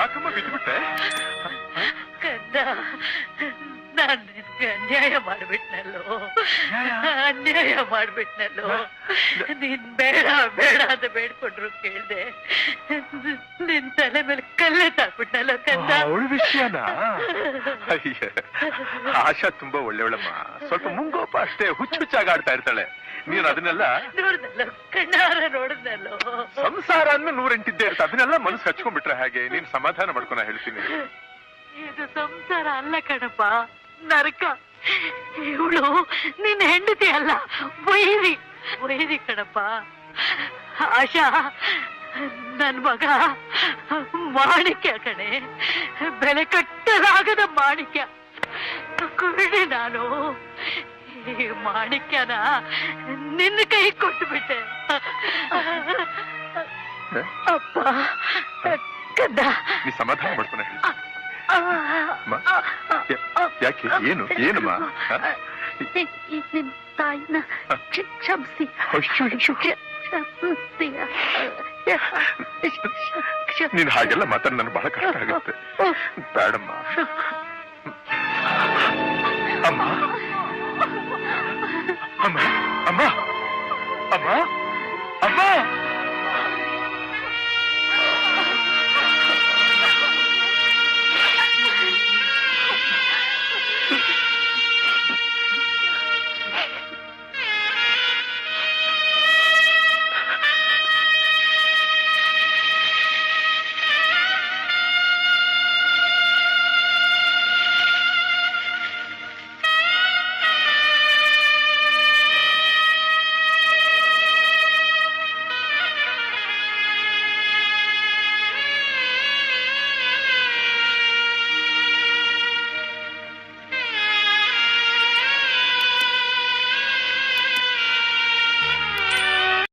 ಯಾಕಮ್ಮ ಬಿದ್ದುಬಿಟ್ಟೆ? ಕಂದ, ನಾನ್ ನಿನ್ಗೆ ಅನ್ಯಾಯ ಮಾಡ್ಬಿಟ್ನಲ್ಲೋ, ಅನ್ಯಾಯ ಮಾಡ್ಬಿಟ್ನಲ್ಲೋ. ನೀನ್ ಬೇಡ ಬೇಡ ಅಂತ ಬೇಡ್ಕೊಂಡ್ರು ಕೇಳ್ದೆ, ನಿನ್ ತಲೆ ಮೇಲೆ ಕಲ್ಲೇ ತಾಕ್ಬಿಟ್ನಲ್ಲೋ ಕಂದ. ಅವಳ ವಿಷಯನ? ಅಯ್ಯ, ಆಶಾ ತುಂಬಾ ಒಳ್ಳೆವಳಮ್ಮ. ಸ್ವಲ್ಪ ಮುಂಗೋಪ ಅಷ್ಟೇ, ಹುಚ್ಚಾಗಿ ಆಡ್ತಾ ಇರ್ತಾಳೆ. ನೀನ್ ಅದನ್ನೆಲ್ಲ ನೋಡ್ದಲ್ಲೋ, ಕಣ್ಣಾರ ನೋಡಿದ್ನಲ್ಲೋ. ಸಂಸಾರ ಅನ್ನು 108 ಇರ್ತ, ಅದನ್ನೆಲ್ಲ ಮನಸ್ಸು ಹಚ್ಕೊಂಡ್ಬಿಟ್ರೆ ಹಾಗೆ. ನೀನ್ ಸಮಾಧಾನ ಮಾಡ್ಕೊನ ಹೇಳ್ತೀನಿ. ಇದು ಸಂಸಾರ ಅಲ್ಲ ಕಣಪ್ಪ, ನರಕ. ಇವಳು ನಿನ್ನ ಹೆಂಡತಿ ಅಲ್ಲ, ವೈರಿ ವೈರಿ ಕಣಪ್ಪ. ಆಶಾ ನನ್ ಮಗ ಮಾಣಿಕ್ಯ ಕಣೆ, ಬೆಲೆ ಕಟ್ಟಲಾಗದ ಮಾಣಿಕ್ಯ. ಕುರುಡಿ ನಾನು ಈ ಮಾಣಿಕ್ಯನ ನಿನ್ನ ಕೈ ಕೊಟ್ಟು ಬಿಟ್ಟೆ. ಅಪ್ಪ ಕದ್ದ, ನೀ ಸಮಾಧಾನ ಮಾಡ್ಕೊನ ಹೇಳಿ. ಯಾಕೆ? ಏನು ಏನಮ್ಮ? ನಿಮ್ ತಾಯಿನ ಕ್ಷಮಿಸಿ. ನೀನ್ ಹಾಗೆಲ್ಲ ಮಾತಾಡ ನನಗೆ ಬಹಳ ಕಷ್ಟ ಆಗುತ್ತೆ. ಬೇಡಮ್ಮ. ಅಮ್ಮ ಅಮ್ಮ ಅಮ್ಮ ಅಮ್ಮ